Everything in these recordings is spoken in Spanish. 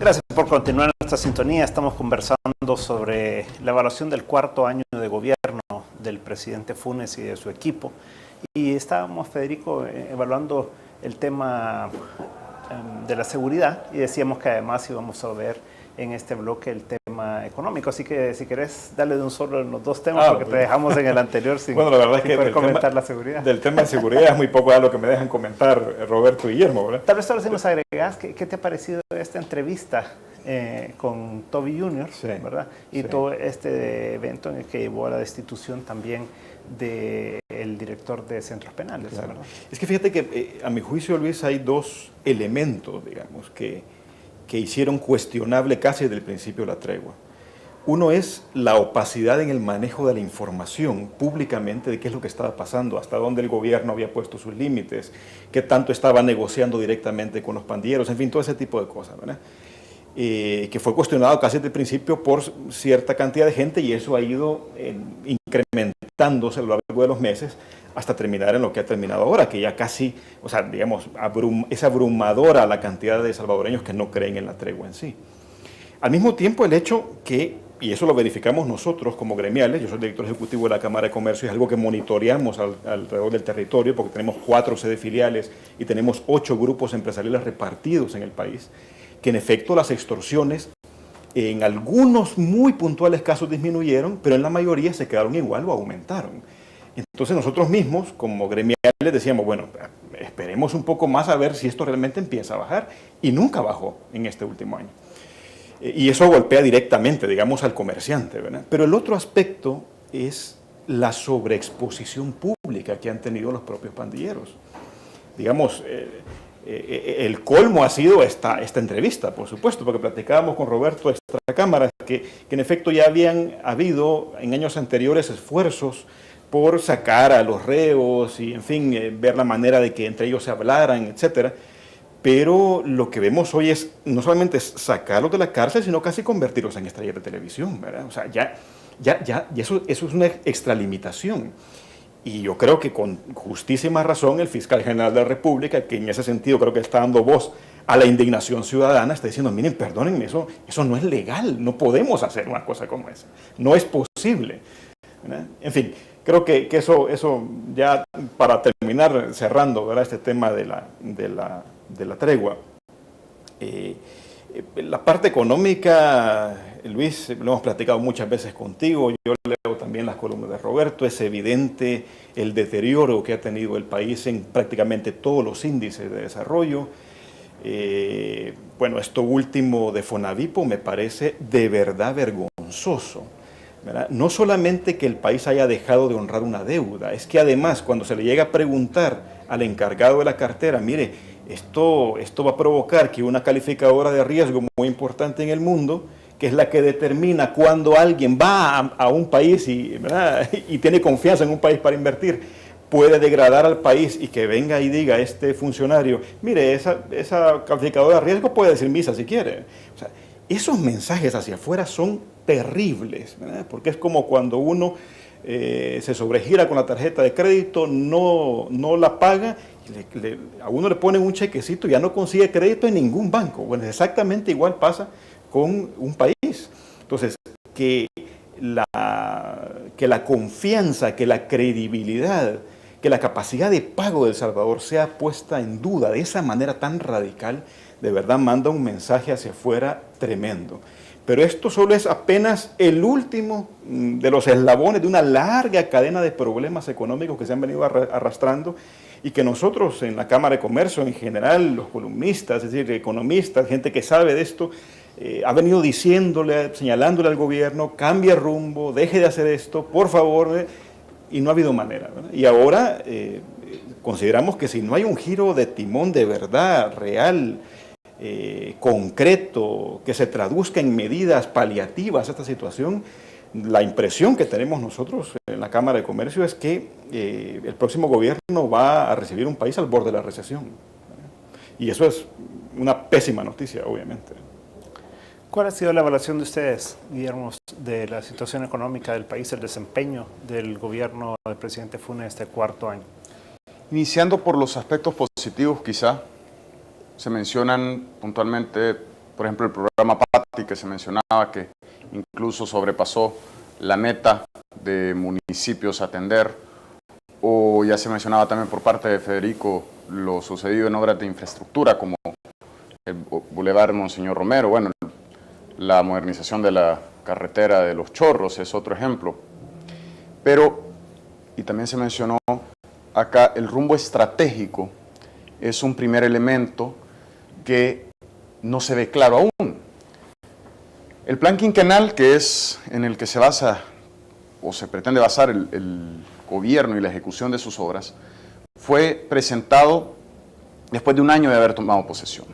Gracias por continuar en esta sintonía. Estamos conversando sobre la evaluación del cuarto año de gobierno del presidente Funes y de su equipo. Y estábamos, Federico, evaluando el tema de la seguridad y decíamos que además íbamos a ver en este bloque el tema económico. Así que si querés darle de un solo en los dos temas, porque te dejamos en el anterior sin, bueno, la verdad es que poder comentar la seguridad. Del tema de seguridad es muy poco lo que me dejan comentar Roberto y Guillermo, ¿verdad? Tal vez solo si nos agregás, ¿qué te ha parecido esta entrevista con Toby Jr., sí, ¿verdad? Y sí, todo este evento en el que llevó a la destitución también del director de centros penales, claro, ¿verdad? Es que fíjate que a mi juicio, Luis, hay dos elementos, digamos, que hicieron cuestionable casi desde el principio la tregua. Uno es la opacidad en el manejo de la información públicamente de qué es lo que estaba pasando, hasta dónde el gobierno había puesto sus límites, qué tanto estaba negociando directamente con los pandilleros, en fin, todo ese tipo de cosas, ¿verdad? Que fue cuestionado casi desde el principio por cierta cantidad de gente y eso ha ido incrementándose a lo largo de los meses hasta terminar en lo que ha terminado ahora, que ya casi, o sea, digamos, es abrumadora la cantidad de salvadoreños que no creen en la tregua en sí. Al mismo tiempo, el hecho que, y eso lo verificamos nosotros como gremiales, yo soy director ejecutivo de la Cámara de Comercio, es algo que monitoreamos alrededor del territorio, porque tenemos 4 sedes filiales y tenemos 8 grupos empresariales repartidos en el país, que en efecto las extorsiones en algunos muy puntuales casos disminuyeron, pero en la mayoría se quedaron igual o aumentaron. Entonces nosotros mismos, como gremiales, decíamos, bueno, esperemos un poco más a ver si esto realmente empieza a bajar, y nunca bajó en este último año. Y eso golpea directamente, digamos, al comerciante, ¿verdad? Pero el otro aspecto es la sobreexposición pública que han tenido los propios pandilleros. Digamos, el colmo ha sido esta entrevista, por supuesto, porque platicábamos con Roberto extra cámara, que en efecto ya habían habido en años anteriores esfuerzos por sacar a los reos y, en fin, ver la manera de que entre ellos se hablaran, etcétera. Pero lo que vemos hoy es no solamente sacarlos de la cárcel, sino casi convertirlos en estrellas de televisión, ¿verdad? O sea, eso es una extralimitación. Y yo creo que con justísima razón el fiscal general de la República, que en ese sentido creo que está dando voz a la indignación ciudadana, está diciendo, miren, perdónenme, eso no es legal, no podemos hacer una cosa como esa, no es posible, ¿verdad? En fin, creo que eso ya para terminar cerrando, ¿verdad?, este tema de la tregua. La parte económica, Luis, lo hemos platicado muchas veces contigo, yo leo también las columnas de Roberto, es evidente el deterioro que ha tenido el país en prácticamente todos los índices de desarrollo. Bueno, esto último de Fonavipo me parece de verdad vergonzoso, ¿verdad? No solamente que el país haya dejado de honrar una deuda, es que además cuando se le llega a preguntar al encargado de la cartera, mire, esto va a provocar que una calificadora de riesgo muy importante en el mundo, que es la que determina cuando alguien va a un país y tiene confianza en un país para invertir, puede degradar al país y que venga y diga este funcionario, mire, esa calificadora de riesgo puede decir misa si quiere. O sea, esos mensajes hacia afuera son terribles, ¿verdad? Porque es como cuando uno se sobregira con la tarjeta de crédito, no la paga, a uno le ponen un chequecito y ya no consigue crédito en ningún banco. Bueno, exactamente igual pasa con un país. Entonces, que la confianza, que la credibilidad, que la capacidad de pago de El Salvador sea puesta en duda de esa manera tan radical, de verdad manda un mensaje hacia afuera tremendo. Pero esto solo es apenas el último de los eslabones de una larga cadena de problemas económicos que se han venido arrastrando y que nosotros en la Cámara de Comercio en general, los columnistas, es decir, economistas, gente que sabe de esto, ha venido diciéndole, señalándole al gobierno, cambie rumbo, deje de hacer esto, por favor, y no ha habido manera, ¿verdad? Y ahora consideramos que si no hay un giro de timón de verdad, real, concreto, que se traduzca en medidas paliativas a esta situación, la impresión que tenemos nosotros en la Cámara de Comercio es que el próximo gobierno va a recibir un país al borde de la recesión. Y eso es una pésima noticia, obviamente. ¿Cuál ha sido la evaluación de ustedes, Guillermo, de la situación económica del país, el desempeño del gobierno del presidente Funes este cuarto año? Iniciando por los aspectos positivos, quizá, se mencionan puntualmente Por ejemplo, el programa PATI que se mencionaba, que incluso sobrepasó la meta de municipios a atender, o ya se mencionaba también por parte de Federico lo sucedido en obras de infraestructura como el Boulevard Monseñor Romero. Bueno, la modernización de la carretera de Los Chorros es otro ejemplo. Pero, y también se mencionó acá, el rumbo estratégico es un primer elemento que no se ve claro aún. El plan quinquenal, que es en el que se basa o se pretende basar el gobierno y la ejecución de sus obras, fue presentado después de un año de haber tomado posesión.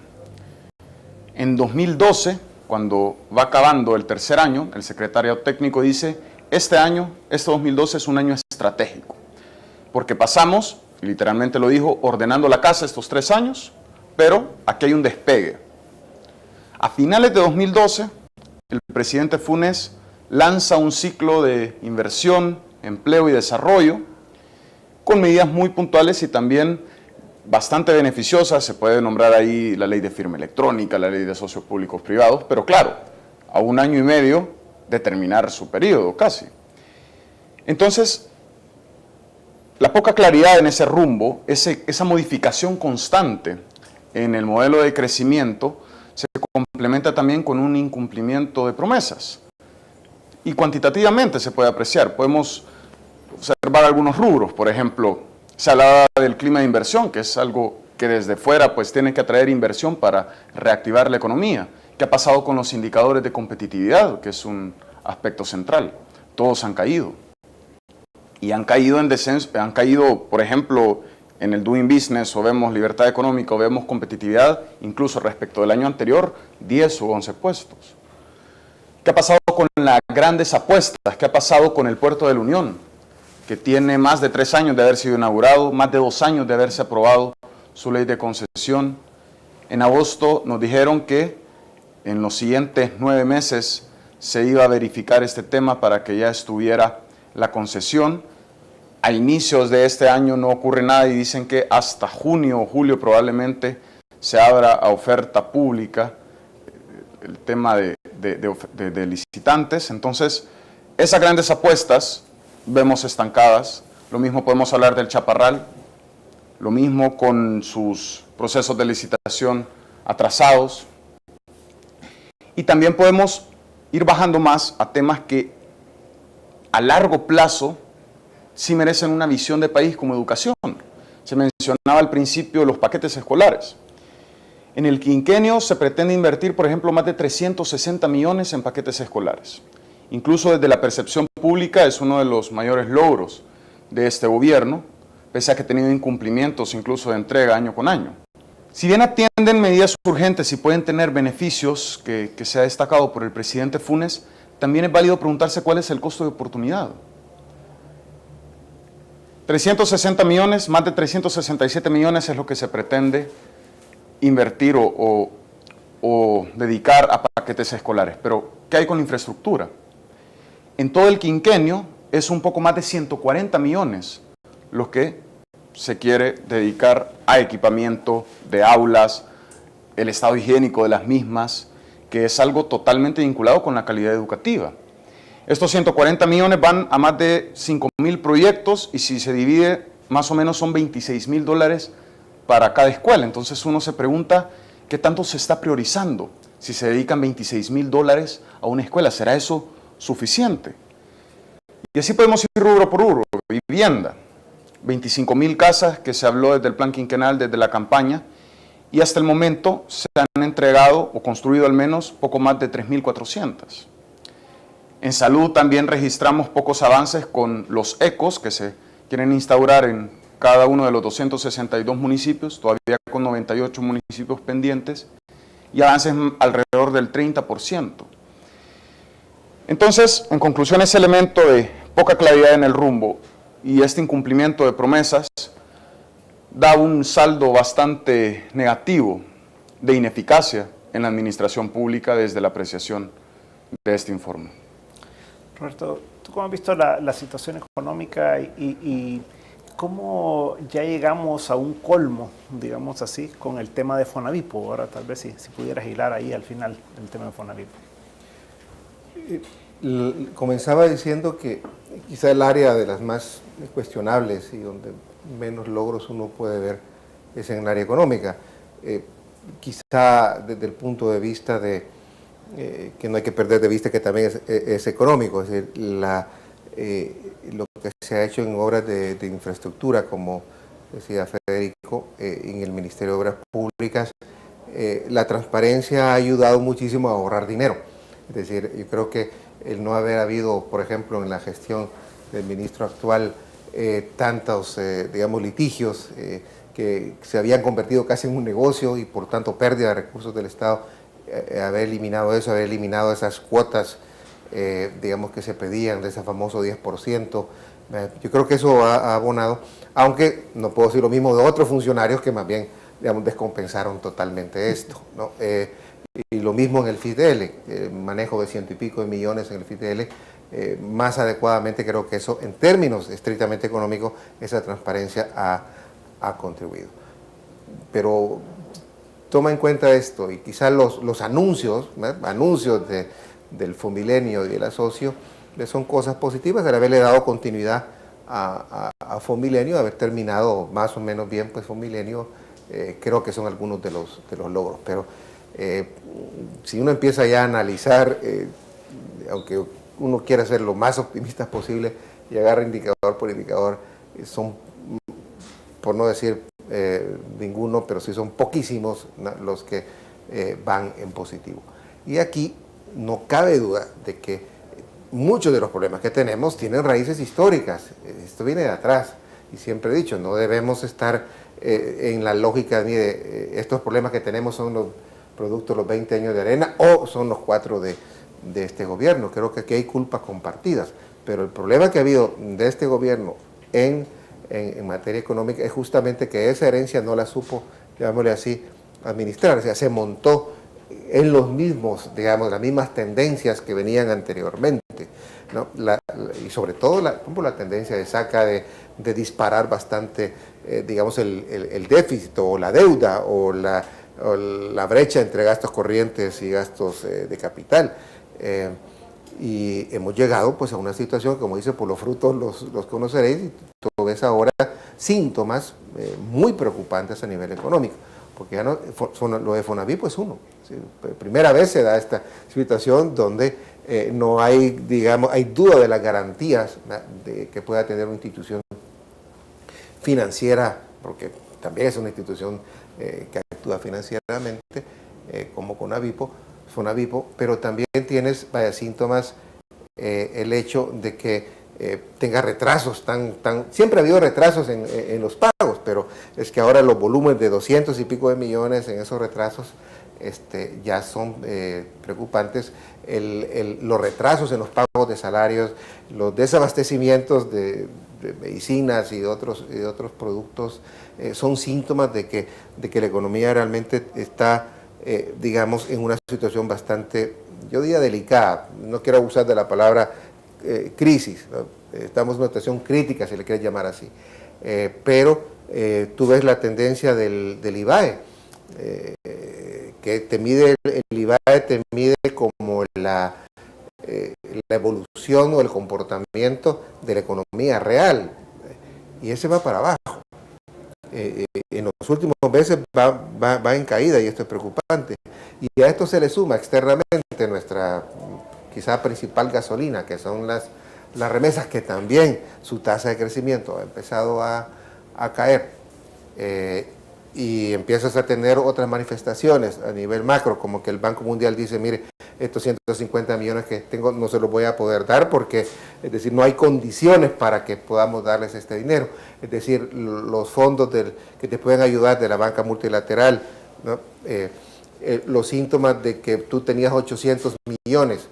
En 2012, cuando va acabando el tercer año, el secretario técnico dice, este 2012 es un año estratégico, porque pasamos, literalmente lo dijo, ordenando la casa estos 3 años, pero aquí hay un despegue. A finales de 2012, el presidente Funes lanza un ciclo de inversión, empleo y desarrollo, con medidas muy puntuales y también bastante beneficiosas. Se puede nombrar ahí la ley de firma electrónica, la ley de socios públicos privados, pero claro, a 1 año y medio de terminar su periodo casi. Entonces, la poca claridad en ese rumbo, esa modificación constante en el modelo de crecimiento, se complementa también con un incumplimiento de promesas. Y cuantitativamente se puede apreciar. Podemos observar algunos rubros. Por ejemplo, se hablaba del clima de inversión, que es algo que desde fuera pues tiene que atraer inversión para reactivar la economía. ¿Qué ha pasado con los indicadores de competitividad, que es un aspecto central? Todos han caído. Y han caído en descenso, han caído, por ejemplo, en el Doing Business, o vemos libertad económica, o vemos competitividad, incluso respecto del año anterior, 10 o 11 puestos. ¿Qué ha pasado con las grandes apuestas? ¿Qué ha pasado con el Puerto de la Unión? Que tiene más de 3 años de haber sido inaugurado, más de 2 años de haberse aprobado su ley de concesión. En agosto nos dijeron que en los siguientes 9 meses se iba a verificar este tema para que ya estuviera la concesión. A inicios de este año no ocurre nada y dicen que hasta junio o julio probablemente se abra a oferta pública el tema de licitantes. Entonces, esas grandes apuestas vemos estancadas. Lo mismo podemos hablar del Chaparral, lo mismo con sus procesos de licitación atrasados. Y también podemos ir bajando más a temas que a largo plazo sí merecen una visión de país como educación. Se mencionaba al principio los paquetes escolares. En el quinquenio se pretende invertir, por ejemplo, más de 360 millones en paquetes escolares. Incluso desde la percepción pública es uno de los mayores logros de este gobierno, pese a que ha tenido incumplimientos incluso de entrega año con año. Si bien atienden medidas urgentes y pueden tener beneficios que se ha destacado por el presidente Funes, también es válido preguntarse cuál es el costo de oportunidad. 360 millones, más de 367 millones es lo que se pretende invertir o dedicar a paquetes escolares. Pero, ¿qué hay con la infraestructura? En todo el quinquenio es un poco más de 140 millones los que se quiere dedicar a equipamiento de aulas, el estado higiénico de las mismas, que es algo totalmente vinculado con la calidad educativa. Estos 140 millones van a más de 5.000 proyectos y si se divide, más o menos son $26.000 para cada escuela. Entonces uno se pregunta, ¿qué tanto se está priorizando? Si se dedican $26.000 a una escuela, ¿será eso suficiente? Y así podemos ir rubro por rubro. Vivienda, 25.000 casas que se habló desde el plan quinquenal, desde la campaña, y hasta el momento se han entregado o construido al menos poco más de 3.400. En salud también registramos pocos avances con los ECOS que se quieren instaurar en cada uno de los 262 municipios, todavía con 98 municipios pendientes, y avances alrededor del 30%. Entonces, en conclusión, ese elemento de poca claridad en el rumbo y este incumplimiento de promesas da un saldo bastante negativo de ineficacia en la administración pública desde la apreciación de este informe. Roberto, ¿tú cómo has visto la situación económica y ¿cómo ya llegamos a un colmo, digamos así, con el tema de Fonavipo? Ahora tal vez si pudieras hilar ahí al final el tema de Fonavipo. Comenzaba diciendo que quizá el área de las más cuestionables y donde menos logros uno puede ver es en el área económica. Quizá desde el punto de vista de que no hay que perder de vista que también es económico, es decir, lo que se ha hecho en obras de infraestructura, como decía Federico, en el Ministerio de Obras Públicas, la transparencia ha ayudado muchísimo a ahorrar dinero. Es decir, yo creo que el no haber habido, por ejemplo, en la gestión del ministro actual, tantos, digamos, litigios que se habían convertido casi en un negocio y por tanto pérdida de recursos del Estado, haber eliminado eso, haber eliminado esas cuotas, digamos, que se pedían de ese famoso 10%, yo creo que eso ha abonado, aunque no puedo decir lo mismo de otros funcionarios que más bien, digamos, descompensaron totalmente esto, ¿no? Y lo mismo en el FIDL, manejo de 100 y pico de millones en el FIDL, más adecuadamente creo que eso, en términos estrictamente económicos, esa transparencia ha contribuido. Pero toma en cuenta esto, y quizás los anuncios, anuncios del Fomilenio y del asocio, son cosas positivas, de haberle dado continuidad a Fomilenio, haber terminado más o menos bien pues Fomilenio, creo que son algunos de los logros, pero si uno empieza ya a analizar, aunque uno quiera ser lo más optimista posible y agarra indicador por indicador, son, por no decir ninguno, pero sí son poquísimos, ¿no?, los que van en positivo. Y aquí no cabe duda de que muchos de los problemas que tenemos tienen raíces históricas. Esto viene de atrás, y siempre he dicho, no debemos estar en la lógica de estos problemas que tenemos son los producto de los 20 años de Arena o son los 4 de este gobierno. Creo que aquí hay culpas compartidas, pero el problema que ha habido de este gobierno en materia económica es justamente que esa herencia no la supo, llamémosle así, administrar, o sea, se montó en los mismos, digamos, las mismas tendencias que venían anteriormente, ¿no? Y sobre todo la tendencia de saca de disparar bastante, digamos, el déficit o la deuda o la brecha entre gastos corrientes y gastos de capital. Y hemos llegado pues a una situación, como dice, por los frutos los conoceréis, y tú ves ahora síntomas muy preocupantes a nivel económico, porque ya no, lo de Fonavipo es uno. ¿Sí? Primera vez se da esta situación donde no hay, digamos, hay duda de las garantías de que pueda tener una institución financiera, porque también es una institución que actúa financieramente, como Fonavipo, pero también tienes síntomas, el hecho de que tenga retrasos, siempre ha habido retrasos en los pagos, pero es que ahora los volúmenes de 200 y pico de millones en esos retrasos ya son preocupantes. Los retrasos en los pagos de salarios, los desabastecimientos de medicinas y de otros productos son síntomas de que la economía realmente está, digamos, en una situación bastante, yo diría, delicada. No quiero abusar de la palabra crisis, ¿no? Estamos en una situación crítica, si le quieres llamar así. Pero tú ves la tendencia del IVAE, que te mide, el IVAE te mide como la evolución o el comportamiento de la economía real, y ese va para abajo. En los últimos meses va en caída, y esto es preocupante. Y a esto se le suma externamente nuestra quizá principal gasolina, que son las remesas, que también su tasa de crecimiento ha empezado a caer. Y empiezas a tener otras manifestaciones a nivel macro, como que el Banco Mundial dice, mire, estos 150 millones que tengo no se los voy a poder dar porque, es decir, no hay condiciones para que podamos darles este dinero. Es decir, los fondos que te pueden ayudar de la banca multilateral, ¿no? Los síntomas de que tú tenías 800 millones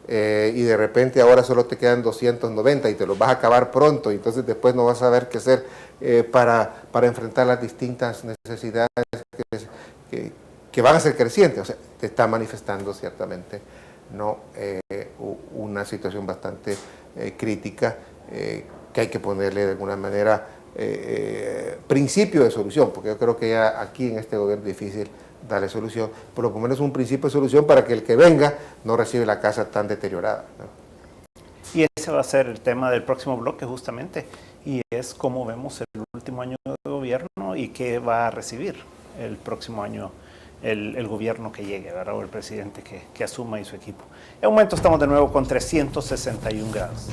y de repente ahora solo te quedan 290 y te los vas a acabar pronto, y entonces después no vas a saber qué hacer para enfrentar las distintas necesidades que van a ser crecientes. O sea, te está manifestando ciertamente, ¿no? Una situación bastante crítica, que hay que ponerle de alguna manera principio de solución, porque yo creo que ya aquí en este gobierno es difícil darle solución, pero por lo menos un principio de solución para que el que venga no reciba la casa tan deteriorada, ¿no? Y ese va a ser el tema del próximo bloque justamente, y es cómo vemos el último año de gobierno y qué va a recibir el próximo año el gobierno que llegue, ¿verdad? O el presidente que asuma y su equipo. En un momento estamos de nuevo con 361 grados.